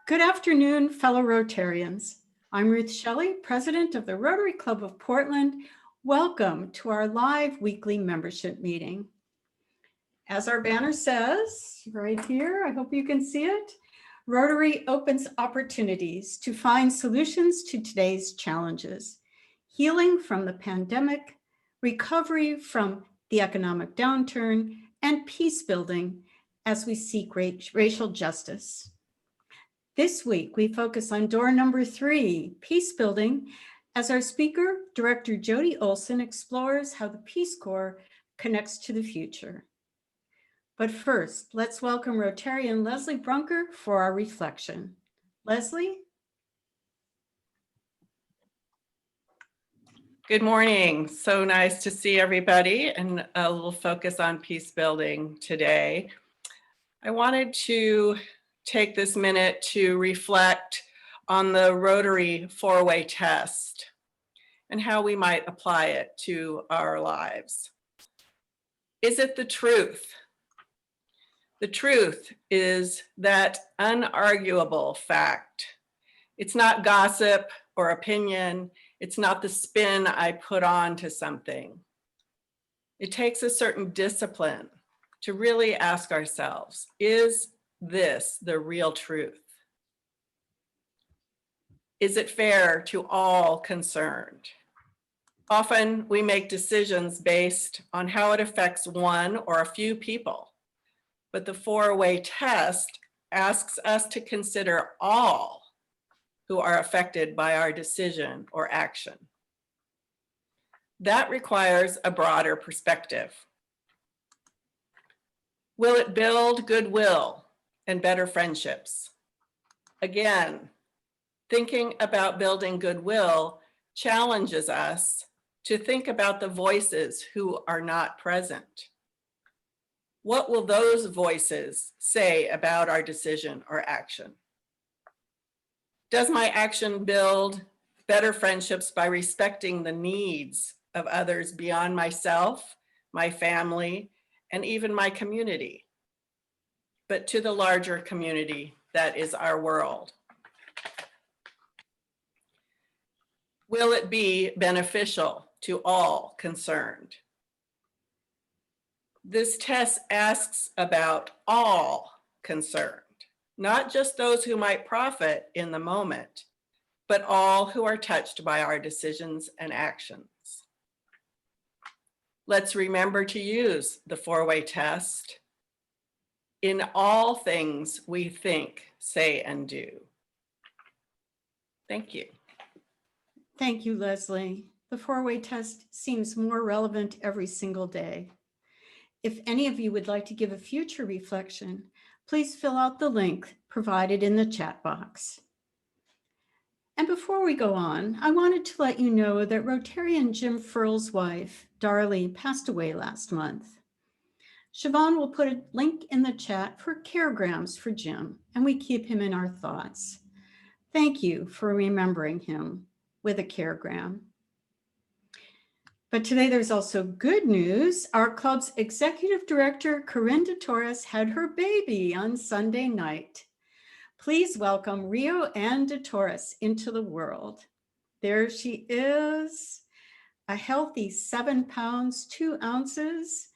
Good afternoon, fellow Rotarians. I'm Ruth Shelley, President of the Rotary Club of Portland. Welcome to our live weekly membership meeting. As our banner says, right here, I hope you can see it, Rotary opens opportunities to find solutions to today's challenges, healing from the pandemic, recovery from the economic downturn, and peace building as we seek racial justice. This week, we focus on door number 3, peace building, as our speaker, Director Jody Olsen, explores how the Peace Corps connects to the future. But first, let's welcome Rotarian Leslie Brunker for our reflection. Leslie? Good morning. So nice to see everybody, and a little focus on peace building today. I wanted to take this minute to reflect on the Rotary 4-way test and how we might apply it to our lives. Is it the truth? The truth is that unarguable fact. It's not gossip or opinion. It's not the spin I put on to something. It takes a certain discipline to really ask ourselves, is this the real truth? Is it fair to all concerned? Often we make decisions based on how it affects one or a few people, but the 4-way test asks us to consider all who are affected by our decision or action. That requires a broader perspective. Will it build goodwill and better friendships? Again, thinking about building goodwill challenges us to think about the voices who are not present. What will those voices say about our decision or action? Does my action build better friendships by respecting the needs of others beyond myself, my family, and even my community, but to the larger community that is our world? Will it be beneficial to all concerned? This test asks about all concerned, not just those who might profit in the moment, but all who are touched by our decisions and actions. Let's remember to use the 4-way test in all things we think, say, and do. Thank you. Thank you, Leslie. The 4-way test seems more relevant every single day. If any of you would like to give a future reflection, please fill out the link provided in the chat box. And before we go on, I wanted to let you know that Rotarian Jim Furl's wife, Darlene, passed away last month. Siobhan will put a link in the chat for caregrams for Jim, and we keep him in our thoughts. Thank you for remembering him with a caregram. But today there's also good news. Our club's executive director, Corinne DeTorres, had her baby on Sunday night. Please welcome Rio Ann DeTorres into the world. There she is, a healthy 7 pounds, 2 ounces.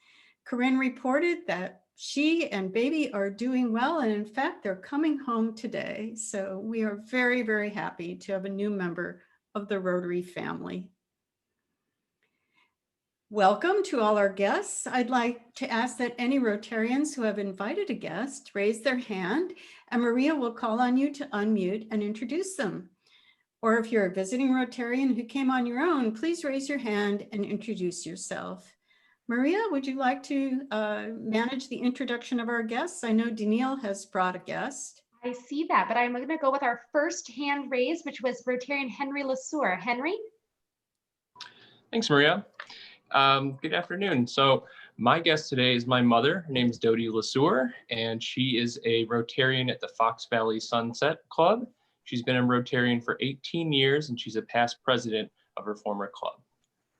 Corinne reported that she and baby are doing well, and in fact, they're coming home today. So we are very, very happy to have a new member of the Rotary family. Welcome to all our guests. I'd like to ask that any Rotarians who have invited a guest raise their hand, and Maria will call on you to unmute and introduce them. Or if you're a visiting Rotarian who came on your own, please raise your hand and introduce yourself. Maria, would you like to manage the introduction of our guests? I know Danielle has brought a guest. I see that, but I'm going to go with our first hand raised, which was Rotarian Henry Lesueur. Henry? Thanks, Maria. Good afternoon. So my guest today is my mother. Her name is Jody Olsen, and she is a Rotarian at the Fox Valley Sunset Club. She's been a Rotarian for 18 years, and she's a past president of her former club.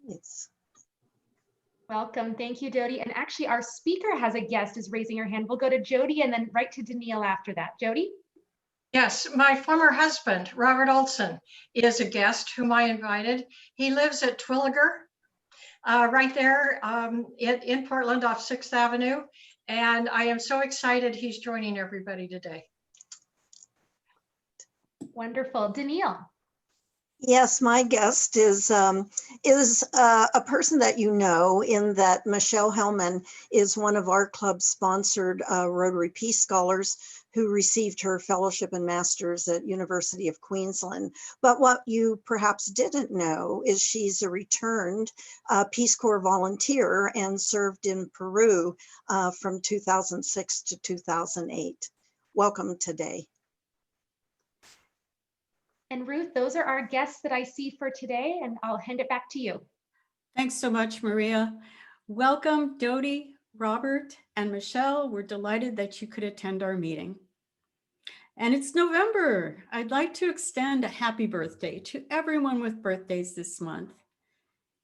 Yes. Welcome. Thank you, Jody. And actually, our speaker has a guest is raising her hand. We'll go to Jody and then right to Danielle after that. Jody? Yes, my former husband, Robert Olsen, is a guest whom I invited. He lives at Twilliger, right there in Portland off 6th Avenue. And I am so excited he's joining everybody today. Wonderful. Danielle. Yes, my guest is a person that you know, in that Michelle Hellman is one of our club-sponsored Rotary Peace Scholars who received her fellowship and master's at University of Queensland. But what you perhaps didn't know is she's a returned Peace Corps volunteer and served in Peru from 2006 to 2008. Welcome today. And Ruth, those are our guests that I see for today, and I'll hand it back to you. Thanks so much, Maria. Welcome, Jody, Robert, and Michelle. We're delighted that you could attend our meeting. And it's November. I'd like to extend a happy birthday to everyone with birthdays this month.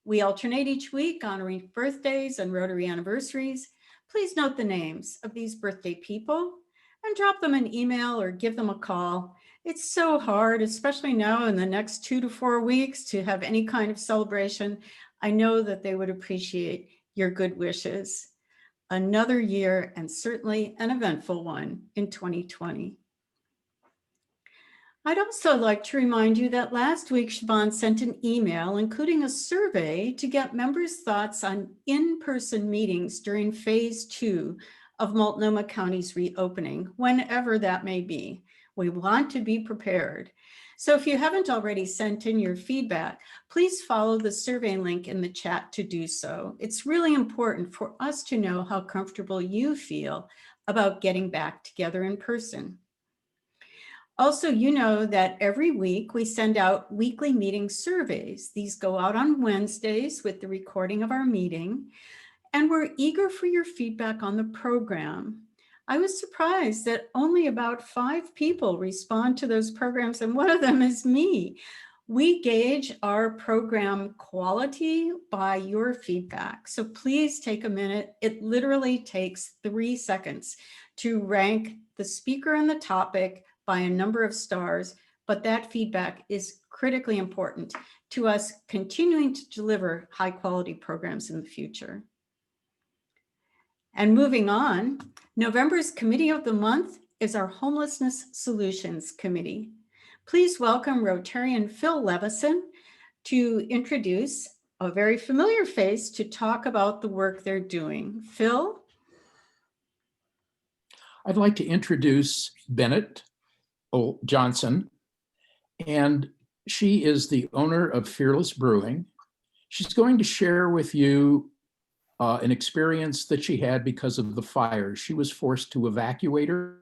We alternate each week honoring birthdays and Rotary anniversaries. Please note the names of these birthday people and drop them an email or give them a call. It's so hard, especially now in the next 2 to 4 weeks, to have any kind of celebration. I know that they would appreciate your good wishes. Another year, and certainly an eventful one, in 2020. I'd also like to remind you that last week, Siobhan sent an email including a survey to get members' thoughts on in-person meetings during phase 2 of Multnomah County's reopening, whenever that may be. We want to be prepared. So if you haven't already sent in your feedback, please follow the survey link in the chat to do so. It's really important for us to know how comfortable you feel about getting back together in person. Also, you know that every week we send out weekly meeting surveys. These go out on Wednesdays with the recording of our meeting, and we're eager for your feedback on the program. I was surprised that only about 5 people respond to those programs, and one of them is me. We gauge our program quality by your feedback. So please take a minute. It literally takes 3 seconds to rank the speaker and the topic by a number of stars, but that feedback is critically important to us continuing to deliver high quality programs in the future. And moving on, November's Committee of the Month is our Homelessness Solutions Committee. Please welcome Rotarian Phil Levison to introduce a very familiar face to talk about the work they're doing. Phil? I'd like to introduce Bennett Johnson, and she is the owner of Fearless Brewing. She's going to share with you an experience that she had because of the fire. She was forced to evacuate her.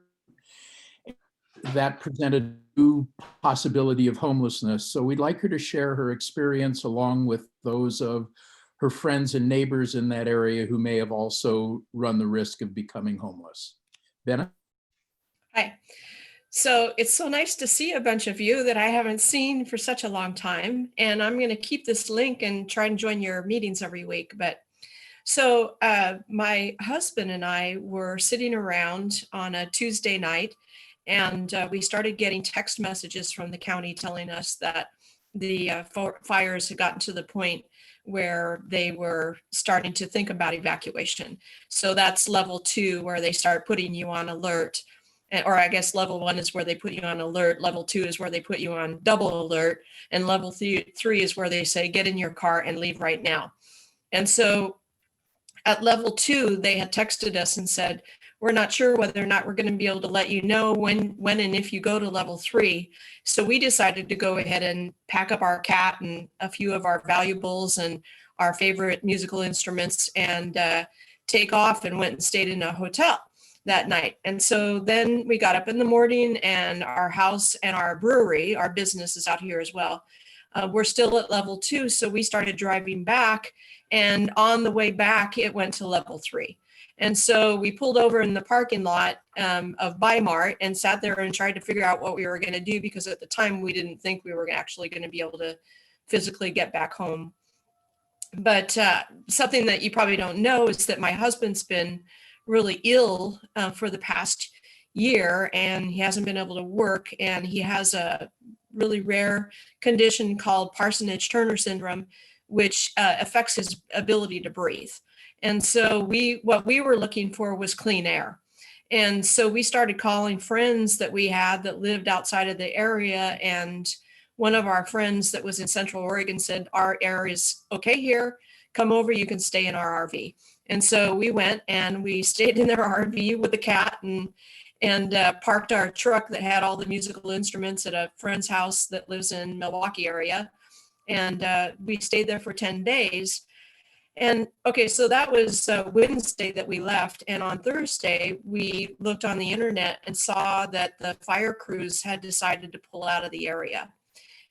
That presented a new possibility of homelessness. So we'd like her to share her experience along with those of her friends and neighbors in that area who may have also run the risk of becoming homeless. Bennett? Hi. So it's so nice to see a bunch of you that I haven't seen for such a long time. And I'm going to keep this link and try and join your meetings every week. But so my husband and I were sitting around on a Tuesday night, and we started getting text messages from the county telling us that the fires had gotten to the point where they were starting to think about evacuation. So that's level 2, where they start putting you on alert. Or I guess level 1 is where they put you on alert. Level 2 is where they put you on double alert. And level 3 is where they say, get in your car and leave right now. And so at level 2, they had texted us and said, we're not sure whether or not we're going to be able to let you know when and if you go to level 3. So we decided to go ahead and pack up our cat and a few of our valuables and our favorite musical instruments and take off, and went and stayed in a hotel that night. And so then we got up in the morning, and our house and our brewery, our business is out here as well, we're still at level 2. So we started driving back, and on the way back, it went to level 3. And so we pulled over in the parking lot of Bimart and sat there and tried to figure out what we were going to do, because at the time we didn't think we were actually going to be able to physically get back home. But something that you probably don't know is that my husband's been really ill for the past year, and he hasn't been able to work, and he has a really rare condition called Parsonage Turner syndrome, which affects his ability to breathe. And so what we were looking for was clean air. And so we started calling friends that we had that lived outside of the area. And one of our friends that was in Central Oregon said, our air is okay here. Come over, you can stay in our RV. And so we went and we stayed in their RV with the cat and parked our truck that had all the musical instruments at a friend's house that lives in Milwaukee area. And we stayed there for 10 days. And okay, so that was Wednesday that we left. And on Thursday, we looked on the internet and saw that the fire crews had decided to pull out of the area.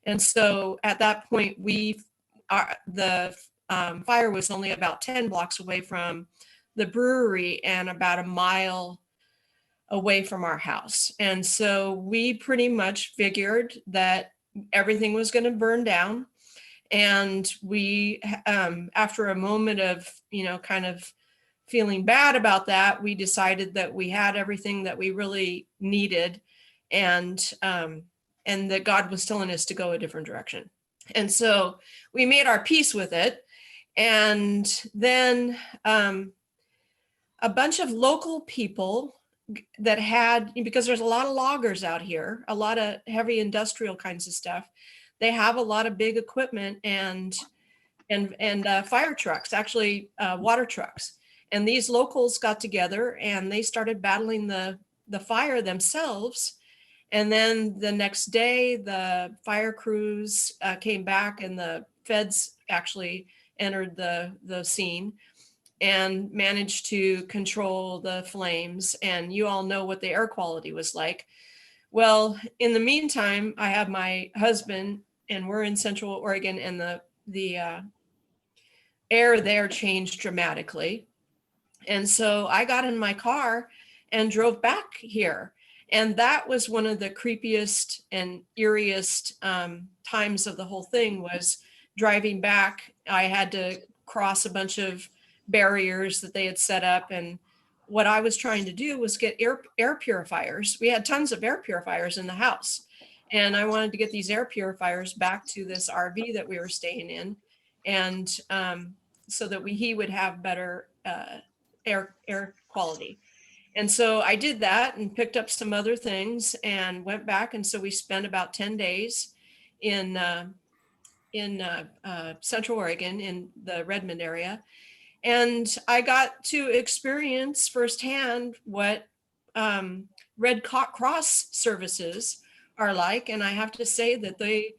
And so at that point, the fire was only about 10 blocks away from the brewery and about a mile away from our house. And so we pretty much figured that everything was going to burn down. And we, after a moment of, kind of feeling bad about that, we decided that we had everything that we really needed, and that God was telling us to go a different direction. And so we made our peace with it. And then a bunch of local people that had, because there's a lot of loggers out here, a lot of heavy industrial kinds of stuff. They have a lot of big equipment and fire trucks, actually water trucks. And these locals got together and they started battling the fire themselves. And then the next day, the fire crews came back and the feds actually entered the scene and managed to control the flames. And you all know what the air quality was like. Well, in the meantime, I have my husband, and we're in Central Oregon, and the air there changed dramatically. And so I got in my car and drove back here. And that was one of the creepiest and eeriest times of the whole thing, was driving back. I had to cross a bunch of barriers that they had set up. And what I was trying to do was get air purifiers. We had tons of air purifiers in the house. And I wanted to get these air purifiers back to this RV that we were staying in. And so that he would have better air quality. And so I did that and picked up some other things and went back. And so we spent about 10 days in Central Oregon, in the Redmond area. And I got to experience firsthand what Red Cross services are like. And I have to say that they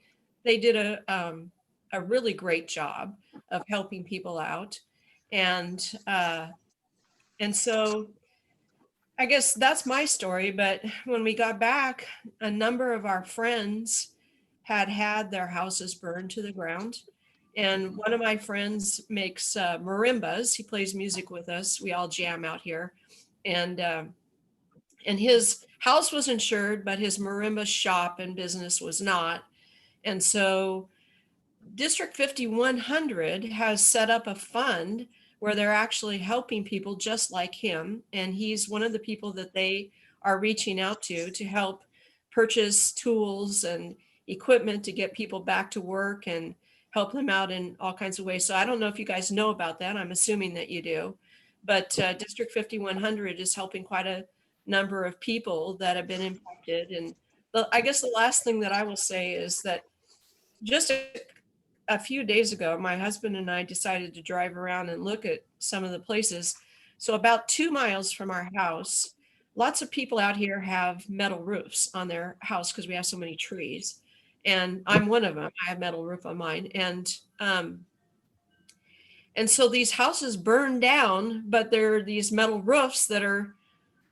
did a really great job of helping people out. And so I guess that's my story. But when we got back, a number of our friends had their houses burned to the ground. And one of my friends makes marimbas. He plays music with us. We all jam out here. And his house was insured, but his marimba shop and business was not. And so District 5100 has set up a fund where they're actually helping people just like him. And he's one of the people that they are reaching out to help purchase tools and equipment to get people back to work and help them out in all kinds of ways. So I don't know if you guys know about that. I'm assuming that you do. But District 5100 is helping quite a number of people that have been impacted. And I guess the last thing that I will say is that just a few days ago, my husband and I decided to drive around and look at some of the places. So about 2 miles from our house, lots of people out here have metal roofs on their house because we have so many trees. And I'm one of them. I have metal roof on mine. And so these houses burn down, but there are these metal roofs that are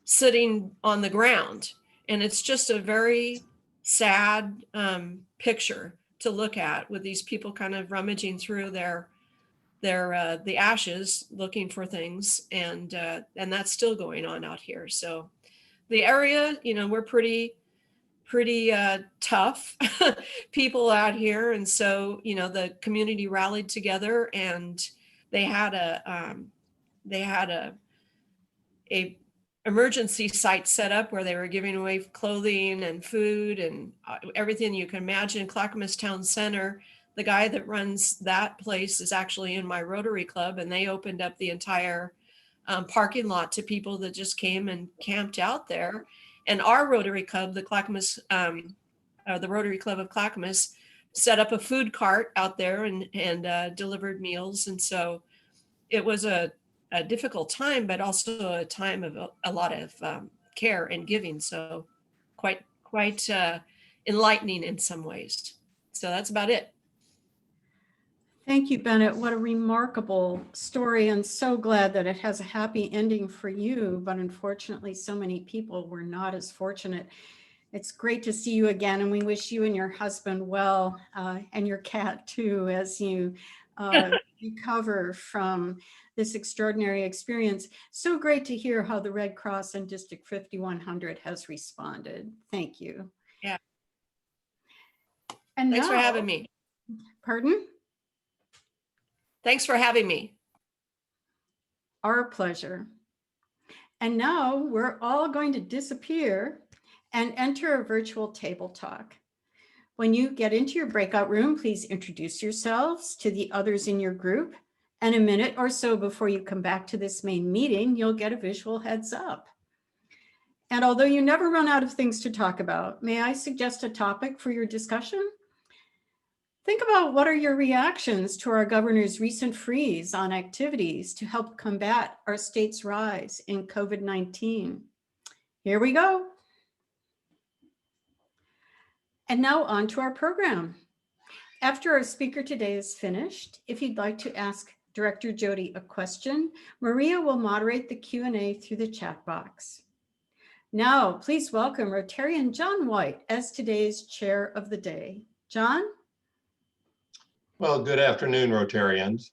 sitting on the ground. And it's just a very sad picture to look at, with these people kind of rummaging through the ashes looking for things, and that's still going on out here. So the area, we're pretty tough people out here, and so the community rallied together, and they had a emergency site set up where they were giving away clothing and food and everything you can imagine. Clackamas Town Center, the guy that runs that place is actually in my Rotary Club, and they opened up the entire parking lot to people that just came and camped out there. And our Rotary Club, the Clackamas, the Rotary Club of Clackamas, set up a food cart out there and delivered meals. And so it was a difficult time, but also a time of a lot of care and giving. So quite enlightening in some ways. So that's about it. Thank you, Bennett. What a remarkable story, and so glad that it has a happy ending for you. But unfortunately, so many people were not as fortunate. It's great to see you again, and we wish you and your husband well, and your cat too, as you recover from this extraordinary experience. So great to hear how the Red Cross and District 5100 has responded. Thank you. Yeah. And Thanks for now- having me. Pardon? Thanks for having me. Our pleasure. And now we're all going to disappear and enter a virtual table talk. When you get into your breakout room, please introduce yourselves to the others in your group. And a minute or so before you come back to this main meeting, you'll get a visual heads up. And although you never run out of things to talk about, may I suggest a topic for your discussion? Think about what are your reactions to our governor's recent freeze on activities to help combat our state's rise in COVID-19. Here we go. And now on to our program. After our speaker today is finished, if you'd like to ask Director Jody a question, Maria will moderate the Q&A through the chat box. Now, please welcome Rotarian John White as today's chair of the day. John? Well, good afternoon, Rotarians.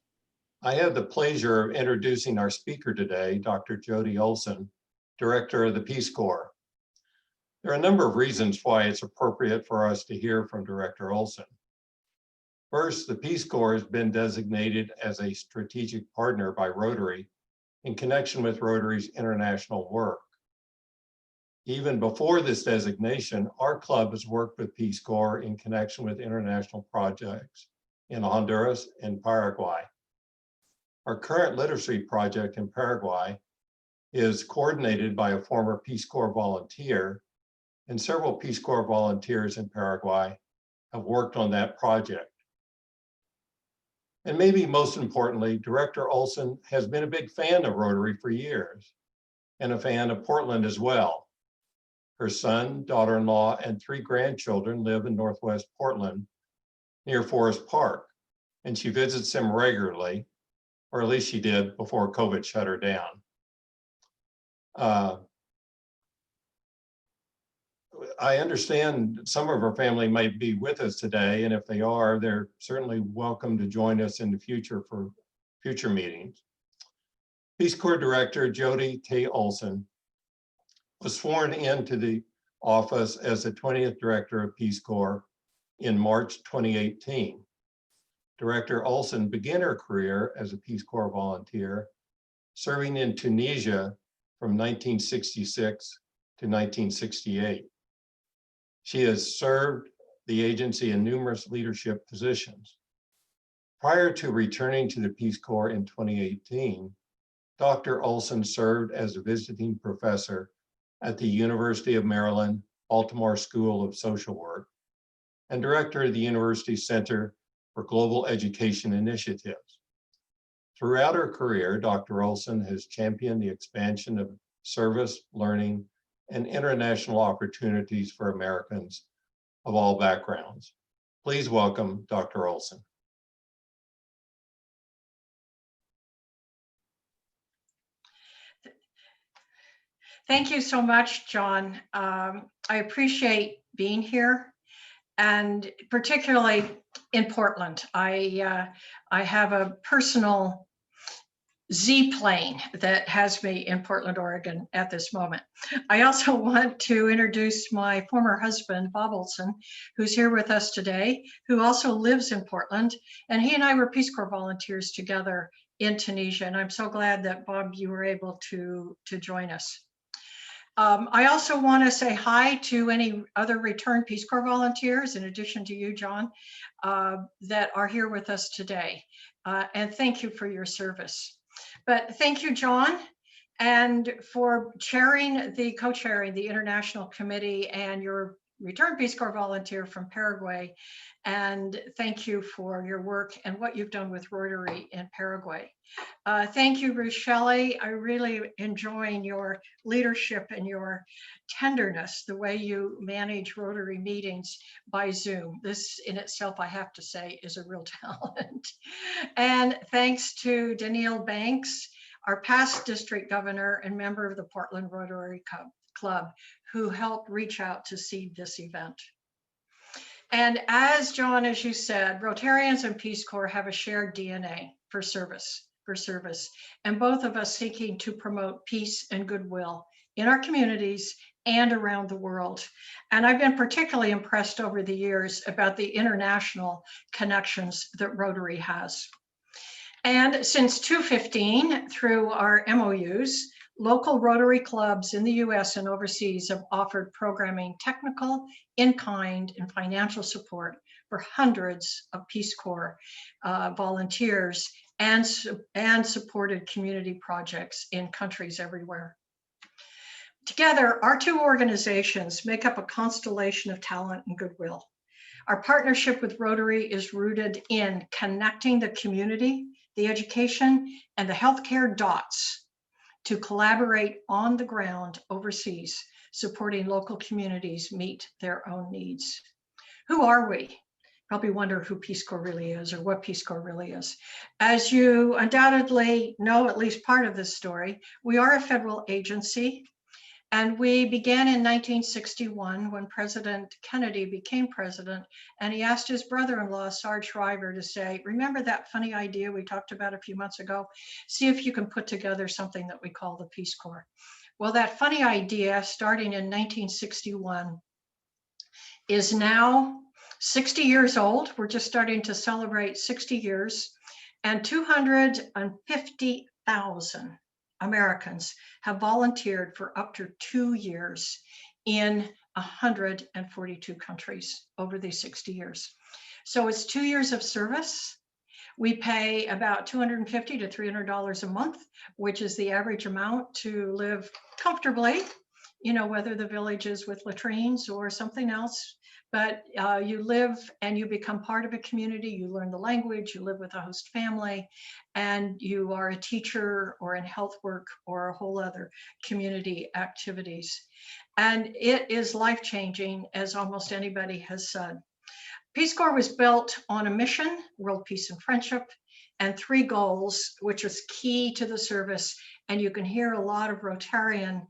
I have the pleasure of introducing our speaker today, Dr. Jody Olsen, Director of the Peace Corps. There are a number of reasons why it's appropriate for us to hear from Director Olsen. First, the Peace Corps has been designated as a strategic partner by Rotary in connection with Rotary's international work. Even before this designation, our club has worked with Peace Corps in connection with international projects in Honduras and Paraguay. Our current literacy project in Paraguay is coordinated by a former Peace Corps volunteer, and several Peace Corps volunteers in Paraguay have worked on that project. And maybe most importantly, Director Olsen has been a big fan of Rotary for years and a fan of Portland as well. Her son, daughter-in-law, and 3 grandchildren live in Northwest Portland near Forest Park, and she visits them regularly, or at least she did before COVID shut her down. I understand some of her family might be with us today, and if they are, they're certainly welcome to join us in the future for future meetings. Peace Corps Director Jody K. Olsen was sworn into the office as the 20th Director of Peace Corps in March 2018. Director Olsen began her career as a Peace Corps volunteer, serving in Tunisia from 1966 to 1968. She has served the agency in numerous leadership positions. Prior to returning to the Peace Corps in 2018, Dr. Olsen served as a visiting professor at the University of Maryland, Baltimore School of Social Work, and director of the University Center for Global Education Initiatives. Throughout her career, Dr. Olsen has championed the expansion of service, learning, and international opportunities for Americans of all backgrounds. Please welcome Dr. Olsen. Thank you so much, John. I appreciate being here, and particularly in Portland. I have a personal Z plane that has me in Portland, Oregon at this moment. I also want to introduce my former husband, Bob Olsen, who's here with us today, who also lives in Portland. And he and I were Peace Corps volunteers together in Tunisia. And I'm so glad that, Bob, you were able to join us. I also want to say hi to any other return Peace Corps volunteers, in addition to you, John, that are here with us today. And thank you for your service. But thank you, John, and for co-chairing the International Committee, and your return Peace Corps volunteer from Paraguay. And thank you for your work and what you've done with Rotary in Paraguay. Thank you, Ruth Shelley. I really enjoying your leadership and your tenderness, the way you manage Rotary meetings by Zoom. This in itself, I have to say, is a real talent. And thanks to Danielle Banks, our past district governor and member of the Portland Rotary Club, who helped reach out to seed this event. And as John, as you said, Rotarians and Peace Corps have a shared DNA for service, and both of us seeking to promote peace and goodwill in our communities and around the world. And I've been particularly impressed over the years about the international connections that Rotary has. And since 2015, through our MOUs, local Rotary clubs in the US and overseas have offered programming, technical, in-kind, and financial support for hundreds of Peace Corps volunteers and supported community projects in countries everywhere. Together, our two organizations make up a constellation of talent and goodwill. Our partnership with Rotary is rooted in connecting the community, the education, and the healthcare dots to collaborate on the ground overseas, supporting local communities meet their own needs. Who are we? Probably wonder who Peace Corps really is, or what Peace Corps really is. As you undoubtedly know, at least part of this story, we are a federal agency, and we began in 1961 when President Kennedy became president, and he asked his brother-in-law, Sarge Shriver, to say, remember that funny idea we talked about a few months ago? See if you can put together something that we call the Peace Corps. Well, that funny idea, starting in 1961, is now 60 years old. We're just starting to celebrate 60 years, and 250,000 Americans have volunteered for up to 2 years in 142 countries over these 60 years. So it's 2 years of service. We pay about $250 to $300 a month, which is the average amount to live comfortably, you know, whether the village is with latrines or something else. But you live and you become part of a community, you learn the language, you live with a host family, and you are a teacher or in health work or a whole other community activities. And it is life-changing, as almost anybody has said. Peace Corps was built on a mission, world peace and friendship, and 3 goals, which is key to the service. And you can hear a lot of Rotarian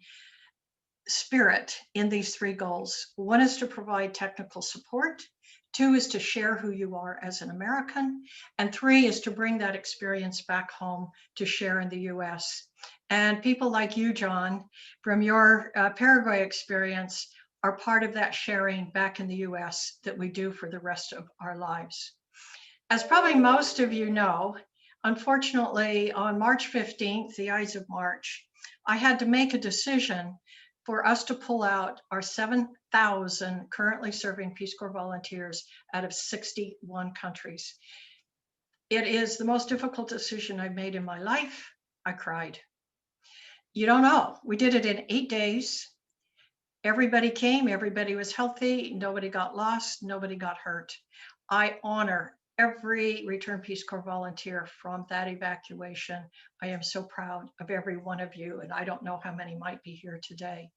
spirit in these 3 goals. 1 is to provide technical support, 2 is to share who you are as an American, and 3 is to bring that experience back home to share in the US. And people like you, John, from your Paraguay experience, are part of that sharing back in the US that we do for the rest of our lives. As probably most of you know, unfortunately, on March 15th, the Ides of March, I had to make a decision for us to pull out our 7,000 currently serving Peace Corps volunteers out of 61 countries. It is the most difficult decision I've made in my life. I cried. You don't know. We did it in 8 days. Everybody came, everybody was healthy, nobody got lost, nobody got hurt. I honor every Return Peace Corps volunteer from that evacuation. I am so proud of every one of you, and I don't know how many might be here today.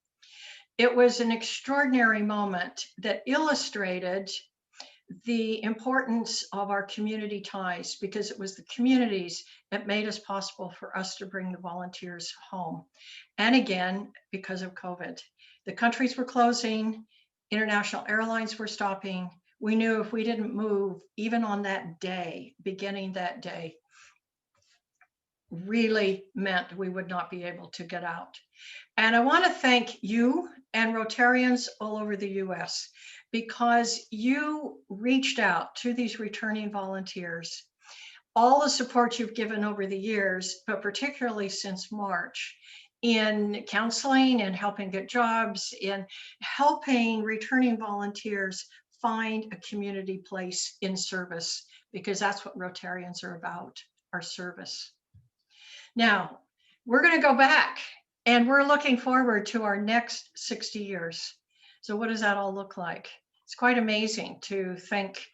It was an extraordinary moment that illustrated the importance of our community ties, because it was the communities that made us possible for us to bring the volunteers home. And again, because of COVID, the countries were closing, international airlines were stopping. We knew if we didn't move, even on that day, beginning that day, really meant we would not be able to get out. And I want to thank you and Rotarians all over the US, because you reached out to these returning volunteers. All the support you've given over the years, but particularly since March, in counseling and helping get jobs, in helping returning volunteers find a community place in service, because that's what Rotarians are about, our service. Now, we're going to go back and we're looking forward to our next 60 years. So what does that all look like? It's quite amazing to think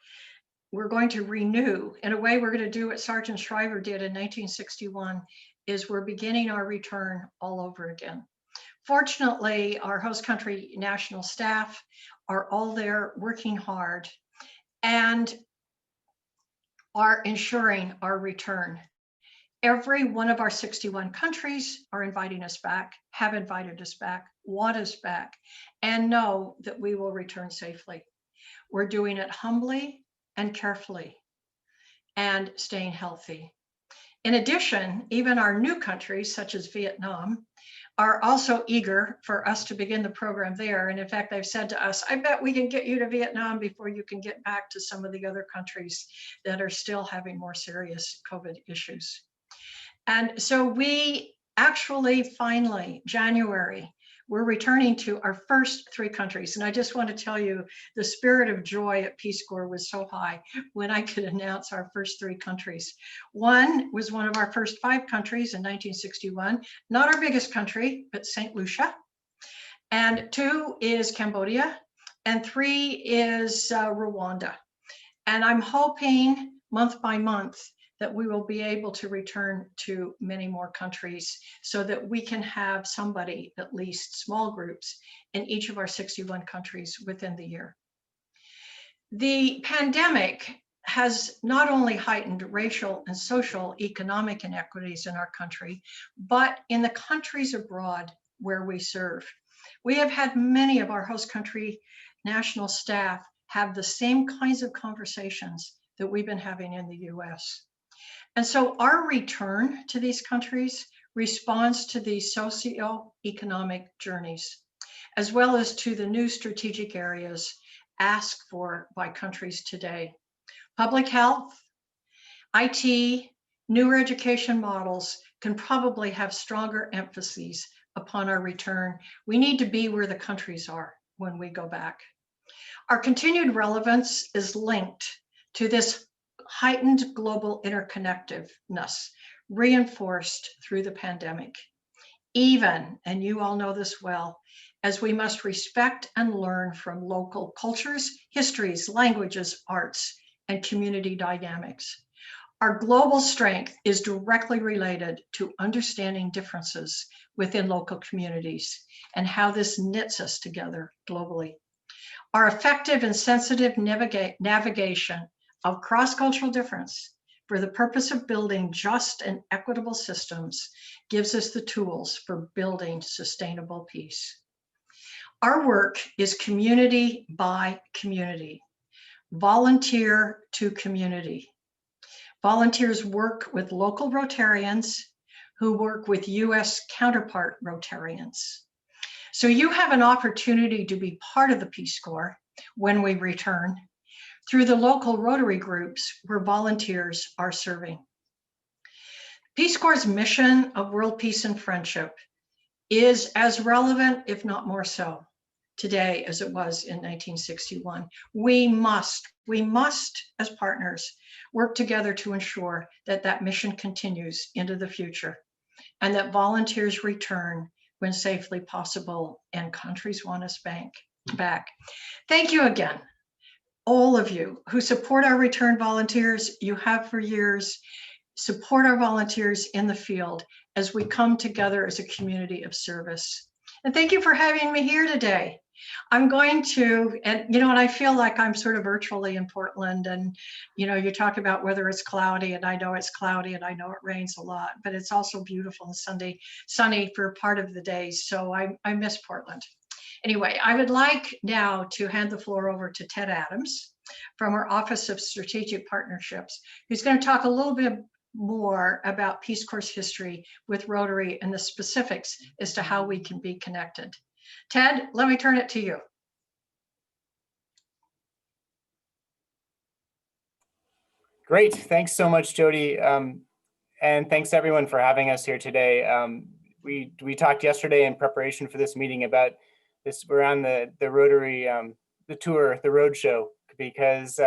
we're going to renew. In a way, we're going to do what Sergeant Shriver did in 1961, is we're beginning our return all over again. Fortunately, our host country national staff are all there working hard and are ensuring our return. Every one of our 61 countries are inviting us back, have invited us back, want us back, and know that we will return safely. We're doing it humbly and carefully and staying healthy. In addition, even our new countries, such as Vietnam, are also eager for us to begin the program there. And in fact, they've said to us, I bet we can get you to Vietnam before you can get back to some of the other countries that are still having more serious COVID issues. And so we actually finally, January, we're returning to our first 3 countries. And I just want to tell you, the spirit of joy at Peace Corps was so high when I could announce our first 3 countries. One was one of our first 5 countries in 1961, not our biggest country, but St. Lucia. And 2 is Cambodia, and 3 is Rwanda. And I'm hoping month by month that we will be able to return to many more countries so that we can have somebody, at least small groups, in each of our 61 countries within the year. The pandemic has not only heightened racial and social economic inequities in our country, but in the countries abroad where we serve. We have had many of our host country national staff have the same kinds of conversations that we've been having in the US. And so our return to these countries responds to these socio-economic journeys, as well as to the new strategic areas asked for by countries today. Public health, IT, newer education models can probably have stronger emphases upon our return. We need to be where the countries are when we go back. Our continued relevance is linked to this heightened global interconnectedness, reinforced through the pandemic. Even, and you all know this well, as we must respect and learn from local cultures, histories, languages, arts, and community dynamics. Our global strength is directly related to understanding differences within local communities and how this knits us together globally. Our effective and sensitive navigation of cross-cultural difference for the purpose of building just and equitable systems gives us the tools for building sustainable peace. Our work is community by community, volunteer to community. Volunteers work with local Rotarians who work with US counterpart Rotarians. So you have an opportunity to be part of the Peace Corps when we return through the local Rotary groups where volunteers are serving. Peace Corps' mission of world peace and friendship is as relevant, if not more so, today as it was in 1961. We must, as partners, work together to ensure that that mission continues into the future and that volunteers return when safely possible and countries want us back. Thank you again, all of you who support our return volunteers. You have for years. Support our volunteers in the field as we come together as a community of service. And thank you for having me here today. I'm going to, and I feel like I'm sort of virtually in Portland, and you talk about whether it's cloudy, and I know it's cloudy and I know it rains a lot, but it's also beautiful and sunny for part of the day. So I miss Portland. Anyway, I would like now to hand the floor over to Ted Adams from our Office of Strategic Partnerships, who's going to talk a little bit more about Peace Corps history with Rotary and the specifics as to how we can be connected. Ted, let me turn it to you. Great, thanks so much, Jody. And thanks everyone for having us here today. we talked yesterday in preparation for this meeting about this. We're on the Rotary the tour, the road show, because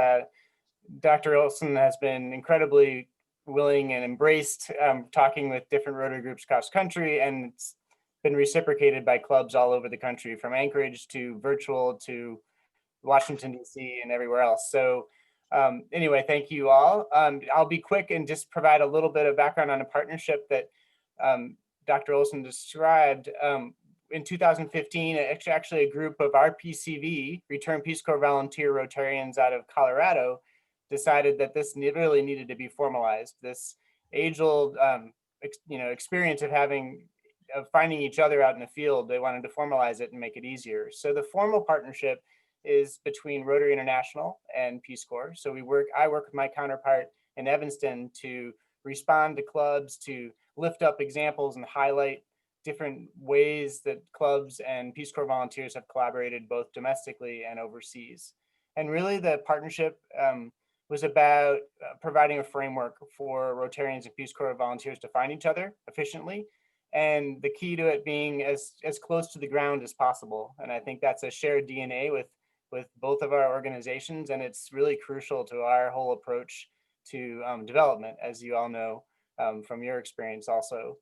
Dr. Olsen has been incredibly willing and embraced talking with different Rotary groups across country, and it's been reciprocated by clubs all over the country, from Anchorage to virtual to Washington, D.C. and everywhere else. So anyway, thank you all. I'll be quick and just provide a little bit of background on a partnership that Dr. Olsen described. In 2015, actually a group of our PCV, Return Peace Corps volunteer Rotarians out of Colorado, decided that this really needed to be formalized. This age-old experience of finding each other out in the field, they wanted to formalize it and make it easier. So the formal partnership is between Rotary International and Peace Corps. So I work with my counterpart in Evanston to respond to clubs, to lift up examples and highlight different ways that clubs and Peace Corps volunteers have collaborated both domestically and overseas. And really the partnership was about providing a framework for Rotarians and Peace Corps volunteers to find each other efficiently. And the key to it being as close to the ground as possible. And I think that's a shared DNA with both of our organizations. And it's really crucial to our whole approach to development, as you all know from your experience also.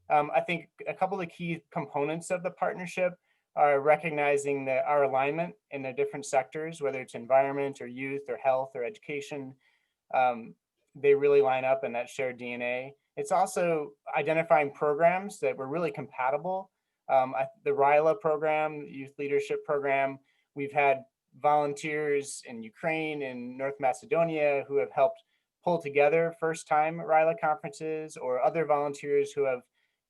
I think a couple of key components of the partnership are recognizing that our alignment in the different sectors, whether it's environment or youth or health or education, they really line up in that shared DNA. It's also identifying programs that were really compatible. The RILA program, Youth Leadership Program, we've had volunteers in Ukraine and North Macedonia who have helped pull together first-time RILA conferences, or other volunteers who have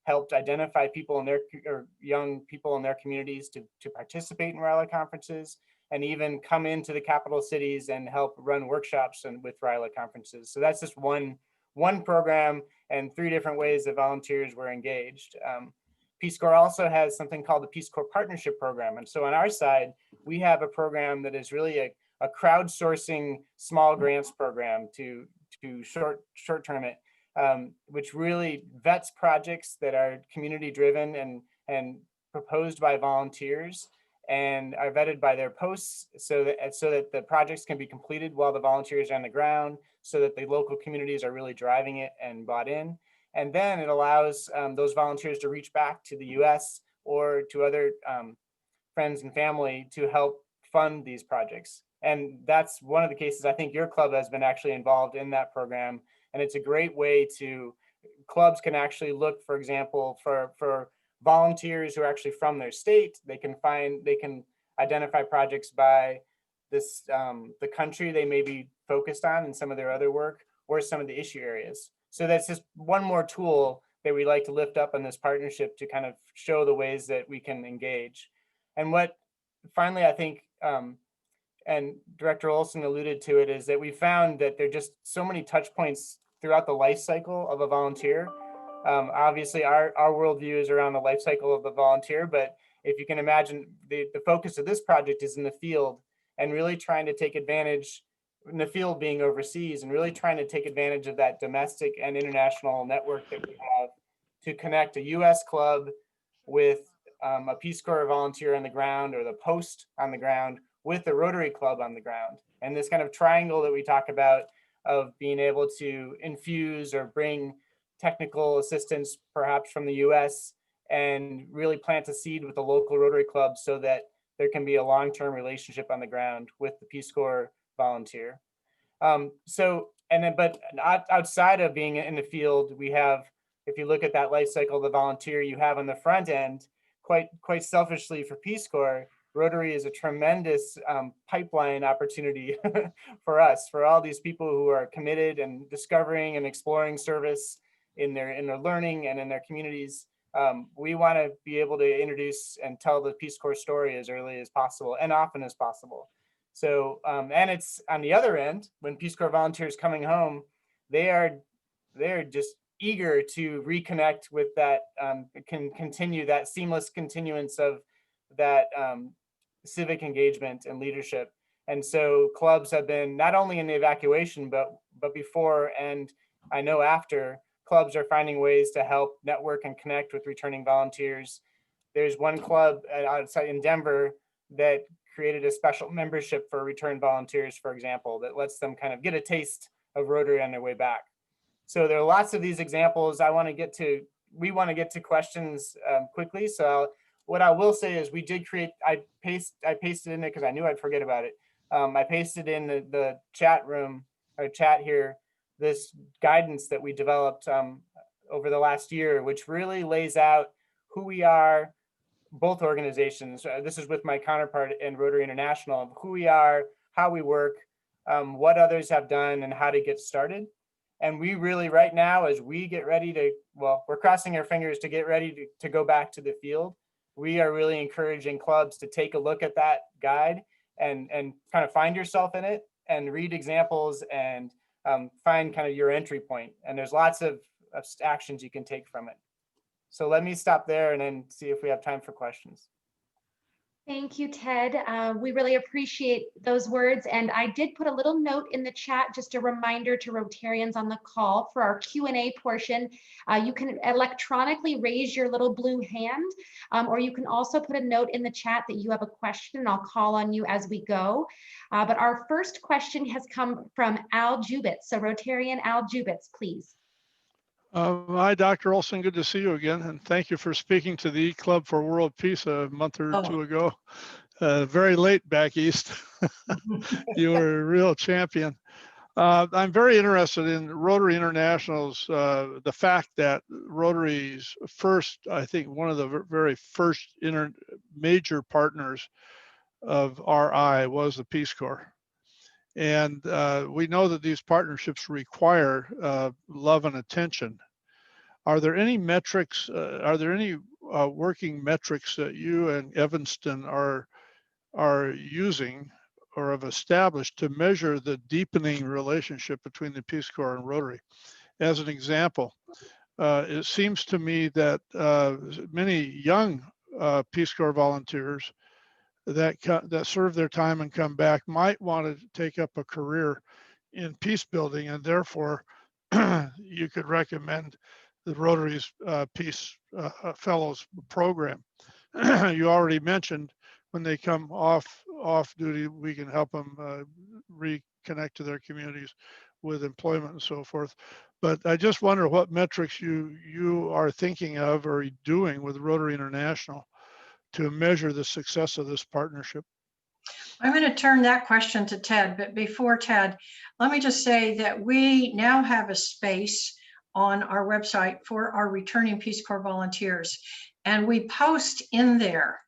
helped identify people in or young people in their communities to participate in RILA conferences, and even come into the capital cities and help run workshops with RILA conferences. So that's just one program and 3 different ways that volunteers were engaged. Peace Corps also has something called the Peace Corps Partnership Program. And so on our side, we have a program that is really a crowdsourcing small grants program to short-term it, which really vets projects that are community driven and proposed by volunteers and are vetted by their posts so that the projects can be completed while the volunteers are on the ground, so that the local communities are really driving it and bought in. And then it allows those volunteers to reach back to the US or to other friends and family to help fund these projects. And that's one of the cases. I think your club has been actually involved in that program. And it's a great way clubs can actually look, for example, for volunteers who are actually from their state. They can identify projects by the country they may be focused on in some of their other work, or some of the issue areas. So that's just one more tool that we like to lift up in this partnership to kind of show the ways that we can engage. And what finally, I think, and Director Olsen alluded to it, is that we found that there are just so many touch points throughout the life cycle of a volunteer. Obviously, our worldview is around the life cycle of the volunteer, but if you can imagine, the focus of this project is in the field, and really trying to take advantage, in the field being overseas, and really trying to take advantage of that domestic and international network that we have to connect a US club with a Peace Corps volunteer on the ground, or the post on the ground with the Rotary Club on the ground. And this kind of triangle that we talk about of being able to infuse or bring technical assistance perhaps from the US and really plant a seed with the local Rotary Club so that there can be a long-term relationship on the ground with the Peace Corps volunteer. But outside of being in the field, we have, if you look at that life cycle of the volunteer, you have on the front end, quite selfishly for Peace Corps, Rotary is a tremendous pipeline opportunity for us, for all these people who are committed and discovering and exploring service in their learning and in their communities. We want to be able to introduce and tell the Peace Corps story as early as possible and often as possible. So, and it's on the other end, when Peace Corps volunteers coming home, they're just eager to reconnect with that, can continue that seamless continuance of that civic engagement and leadership. And so clubs have been, not only in the evacuation, but before, and I know after, clubs are finding ways to help network and connect with returning volunteers. There's one club outside in Denver that created a special membership for return volunteers, for example, that lets them kind of get a taste of Rotary on their way back. So there are lots of these examples. We want to get to questions quickly. So what I will say is we did create, I pasted in there because I knew I'd forget about it. I pasted in the chat room or chat here, this guidance that we developed over the last year, which really lays out who we are, both organizations. This is with my counterpart in Rotary International, who we are, how we work, what others have done, and how to get started. And we really, right now, as we get ready to, well, we're crossing our fingers to get ready to go back to the field. We are really encouraging clubs to take a look at that guide and kind of find yourself in it and read examples and find kind of your entry point. And there's lots of actions you can take from it. So let me stop there and then see if we have time for questions. Thank you, Ted. We really appreciate those words. And I did put a little note in the chat, just a reminder to Rotarians on the call for our Q&A portion. You can electronically raise your little blue hand, or you can also put a note in the chat that you have a question, and I'll call on you as we go. But our first question has come from Al Jubitz. So Rotarian Al Jubitz, please. Hi, Dr. Olsen. Good to see you again. And thank you for speaking to the E-Club for World Peace a month or two ago. Very late back east. You were a real champion. I'm very interested in Rotary International's, the fact that Rotary's first, I think one of the very first major partners of RI was the Peace Corps. And we know that these partnerships require love and attention. Are there any metrics, are there any working metrics that you and Evanston are using or have established to measure the deepening relationship between the Peace Corps and Rotary? As an example, it seems to me that many young Peace Corps volunteers that serve their time and come back might want to take up a career in peace building, and therefore you could recommend the Rotary's Peace Fellows program. You already mentioned when they come off duty, we can help them reconnect to their communities with employment and so forth. But I just wonder what metrics you are thinking of or doing with Rotary International to measure the success of this partnership. I'm going to turn that question to Ted, but before Ted, let me just say that we now have a space on our website for our returning Peace Corps volunteers, and we post in there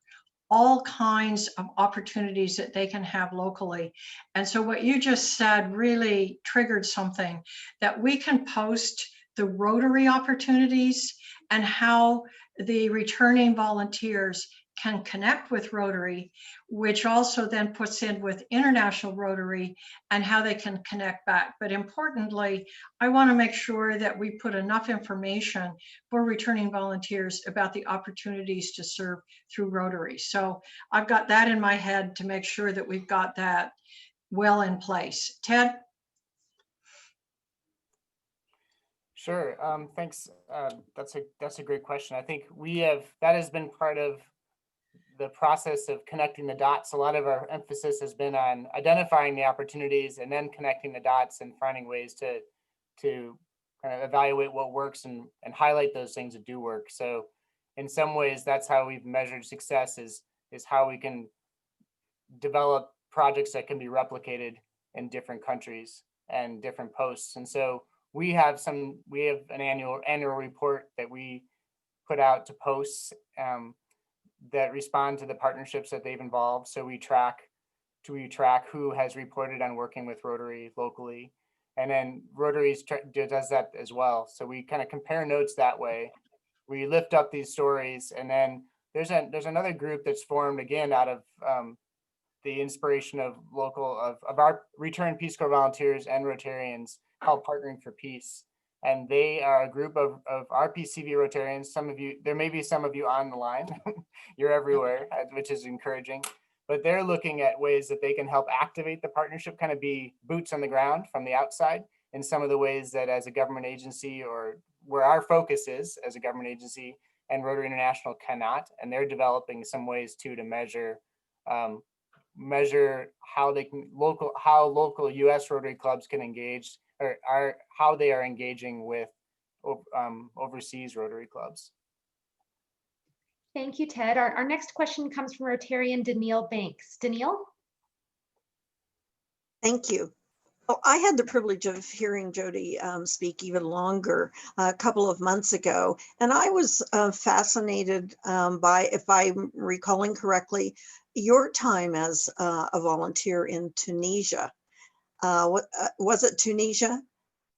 all kinds of opportunities that they can have locally. And so what you just said really triggered something, that we can post the Rotary opportunities and how the returning volunteers can connect with Rotary, which also then puts in with International Rotary and how they can connect back. But importantly, I want to make sure that we put enough information for returning volunteers about the opportunities to serve through Rotary. So I've got that in my head to make sure that we've got that well in place. Ted? Sure. Thanks. That's a great question. I think that has been part of the process of connecting the dots. A lot of our emphasis has been on identifying the opportunities and then connecting the dots and finding ways to kind of evaluate what works and highlight those things that do work. So in some ways, that's how we've measured success is how we can develop projects that can be replicated in different countries and different posts. And so we have an annual report that we put out to posts that respond to the partnerships that they've involved. So we track who has reported on working with Rotary locally, and then Rotary does that as well. So we kind of compare notes that way. We lift up these stories, and then there's another group that's formed again out of the inspiration of our returned Peace Corps volunteers and Rotarians called Partnering for Peace. And they are a group of RPCV Rotarians. There may be some of you on the line. You're everywhere, which is encouraging. But they're looking at ways that they can help activate the partnership, kind of be boots on the ground from the outside in some of the ways that as a government agency or where our focus is as a government agency, and Rotary International cannot, and they're developing some ways too to measure how they can local U.S. Rotary clubs can engage, or how they are engaging with overseas Rotary clubs. Thank you, Ted. Our next question comes from Rotarian Danielle Banks. Danielle? Thank you. Well, I had the privilege of hearing Jody speak even longer a couple of months ago, and I was fascinated by, if I'm recalling correctly, your time as a volunteer in Tunisia. Was it Tunisia?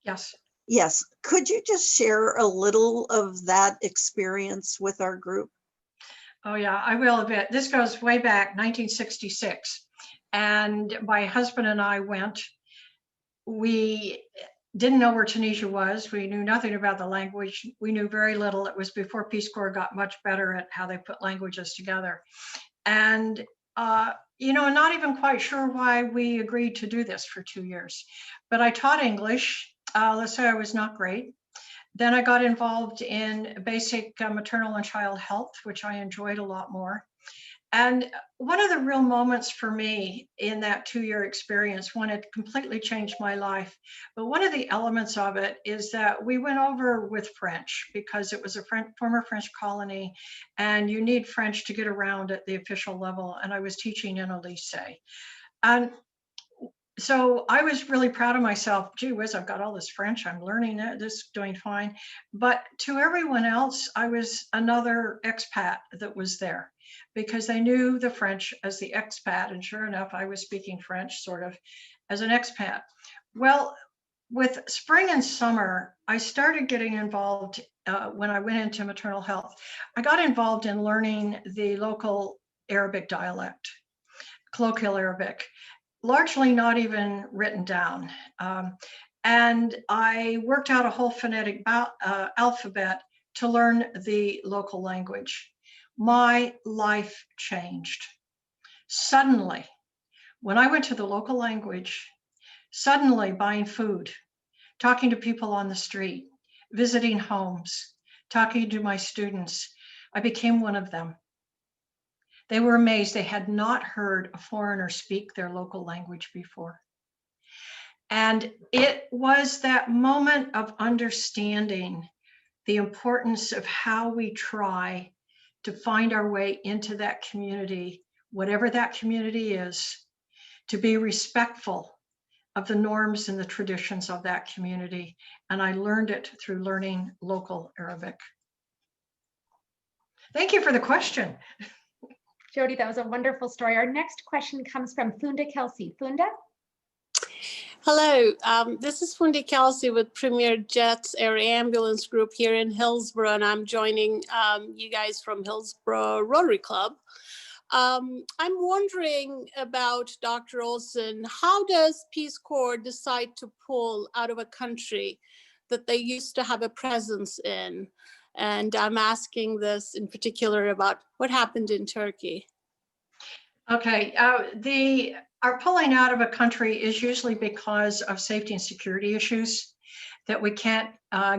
Yes. Yes. Could you just share a little of that experience with our group? Oh yeah, I will a bit. This goes way back, 1966. And my husband and I went. We didn't know where Tunisia was. We knew nothing about the language. We knew very little. It was before Peace Corps got much better at how they put languages together. And, not even quite sure why we agreed to do this for 2 years. But I taught English. Let's say I was not great. Then I got involved in basic maternal and child health, which I enjoyed a lot more. And one of the real moments for me in that 2-year experience, when it completely changed my life, but one of the elements of it is that we went over with French because it was a former French colony, and you need French to get around at the official level. And I was teaching in a lycée. And so I was really proud of myself. Gee whiz, I've got all this French. I'm learning it. This is doing fine. But to everyone else, I was another expat that was there because they knew the French as the expat. And sure enough, I was speaking French sort of as an expat. Well, with spring and summer, I started getting involved when I went into maternal health. I got involved in learning the local Arabic dialect, colloquial Arabic. Largely not even written down. And I worked out a whole phonetic alphabet to learn the local language. My life changed. Suddenly, when I went to the local language, suddenly buying food, talking to people on the street, visiting homes, talking to my students, I became one of them. They were amazed. They had not heard a foreigner speak their local language before. And it was that moment of understanding the importance of how we try to find our way into that community, whatever that community is, to be respectful of the norms and the traditions of that community. And I learned it through learning local Arabic. Thank you for the question. Jody, that was a wonderful story. Our next question comes from Funda Kelsey. Funda? Hello, this is Funda Kelsey with Premier Jets Air Ambulance Group here in Hillsborough, and I'm joining you guys from Hillsborough Rotary Club. I'm wondering about Dr. Olsen. How does Peace Corps decide to pull out of a country that they used to have a presence in? And I'm asking this in particular about what happened in Turkey. Okay, our pulling out of a country is usually because of safety and security issues, that we can't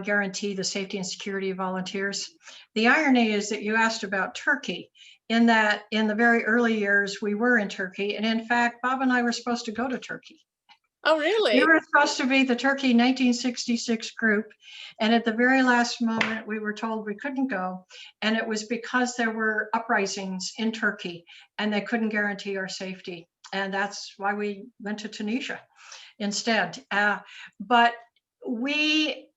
guarantee the safety and security of volunteers. The irony is that you asked about Turkey, in that in the very early years we were in Turkey, and in fact, Bob and I were supposed to go to Turkey. Oh, really? We were supposed to be the Turkey 1966 group. And at the very last moment, we were told we couldn't go. And it was because there were uprisings in Turkey and they couldn't guarantee our safety. And that's why we went to Tunisia instead. But we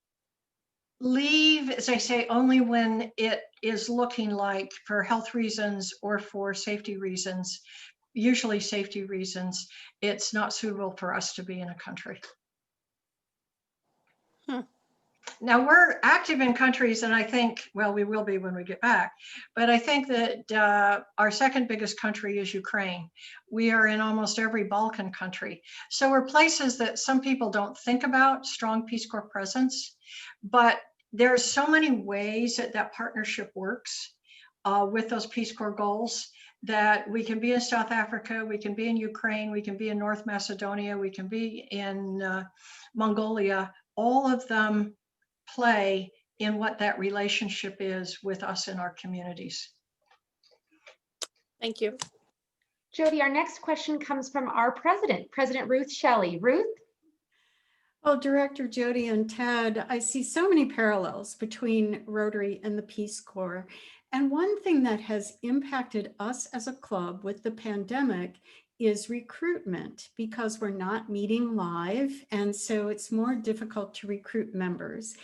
leave, as I say, only when it is looking like, for health reasons or for safety reasons, usually safety reasons, it's not suitable for us to be in a country. Now we're active in countries, and I think, well, we will be when we get back, but I think that our second biggest country is Ukraine. We are in almost every Balkan country. So we're places that some people don't think about strong Peace Corps presence, but there's so many ways that that partnership works with those Peace Corps goals, that we can be in South Africa, we can be in Ukraine, we can be in North Macedonia, we can be in Mongolia. All of them play in what that relationship is with us in our communities. Thank you. Jody, our next question comes from our president, President Ruth Shelley. Ruth? Well, Director Jody and Ted, I see so many parallels between Rotary and the Peace Corps. And one thing that has impacted us as a club with the pandemic is recruitment, because we're not meeting live. And so it's more difficult to recruit members.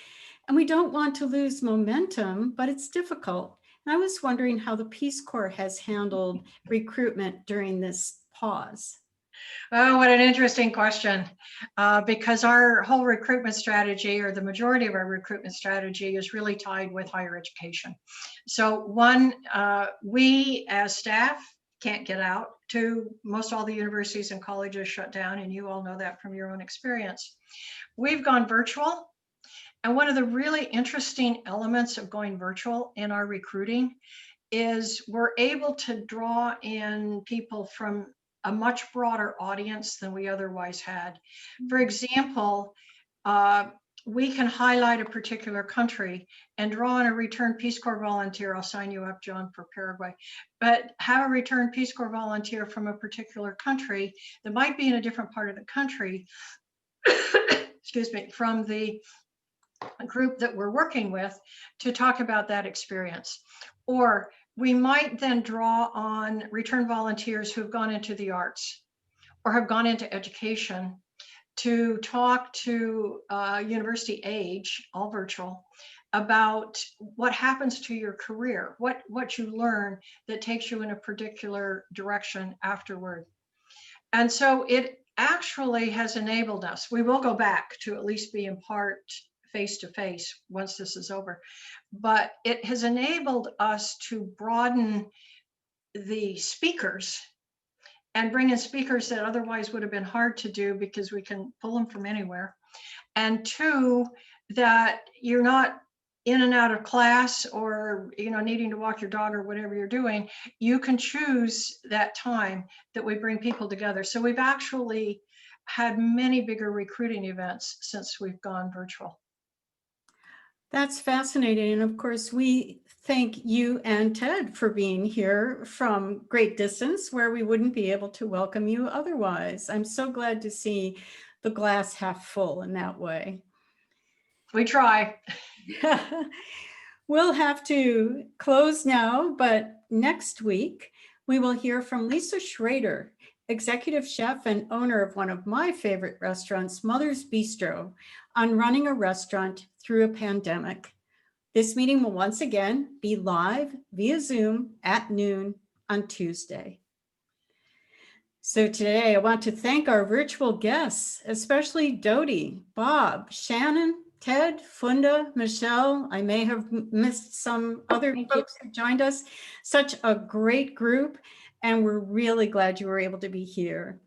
And we don't want to lose momentum, but it's difficult. And I was wondering how the Peace Corps has handled recruitment during this pause. Oh, what an interesting question. Because our whole recruitment strategy, or the majority of our recruitment strategy, is really tied with higher education. So one, we as staff can't get out. Two, most all the universities and colleges shut down, and you all know that from your own experience. We've gone virtual. And one of the really interesting elements of going virtual in our recruiting is we're able to draw in people from a much broader audience than we otherwise had. For example, we can highlight a particular country and draw in a returned Peace Corps volunteer. I'll sign you up, John, for Paraguay. But have a returned Peace Corps volunteer from a particular country that might be in a different part of the country, excuse me, from the group that we're working with to talk about that experience. Or we might then draw on return volunteers who've gone into the arts or have gone into education to talk to university age, all virtual, about what happens to your career, what you learn that takes you in a particular direction afterward. And so it actually has enabled us. We will go back to at least be in part face-to-face once this is over, but it has enabled us to broaden the speakers and bring in speakers that otherwise would have been hard to do because we can pull them from anywhere. And two, that you're not in and out of class or needing to walk your dog or whatever you're doing. You can choose that time that we bring people together. So we've actually had many bigger recruiting events since we've gone virtual. That's fascinating. And of course, we thank you and Ted for being here from great distance where we wouldn't be able to welcome you otherwise. I'm so glad to see the glass half full in that way. We try. We'll have to close now, but next week we will hear from Lisa Schrader, executive chef and owner of one of my favorite restaurants, Mother's Bistro, on running a restaurant through a pandemic. This meeting will once again be live via Zoom at noon on Tuesday. So today I want to thank our virtual guests, especially Dodi, Bob, Shannon, Ted, Funda, Michelle. I may have missed some other folks who joined us. Such a great group, and we're really glad you were able to be here.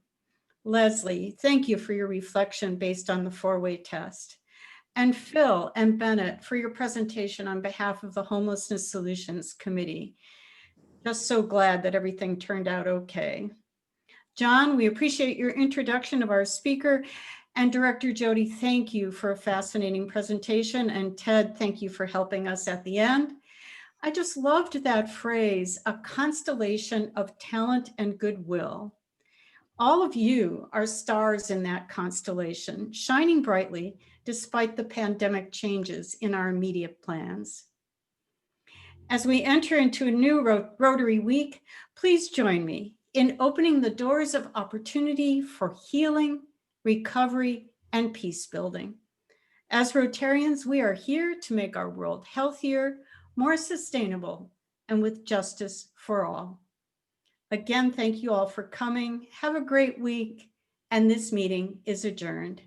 Leslie, thank you for your reflection based on the 4-way test. And Phil and Bennett for your presentation on behalf of the Homelessness Solutions Committee. Just so glad that everything turned out okay. John, we appreciate your introduction of our speaker. And Director Jody, thank you for a fascinating presentation. And Ted, thank you for helping us at the end. I just loved that phrase, a constellation of talent and goodwill. All of you are stars in that constellation, shining brightly despite the pandemic changes in our immediate plans. As we enter into a new Rotary Week, please join me in opening the doors of opportunity for healing, recovery, and peace building. As Rotarians, we are here to make our world healthier, more sustainable, and with justice for all. Again, thank you all for coming. Have a great week, and this meeting is adjourned.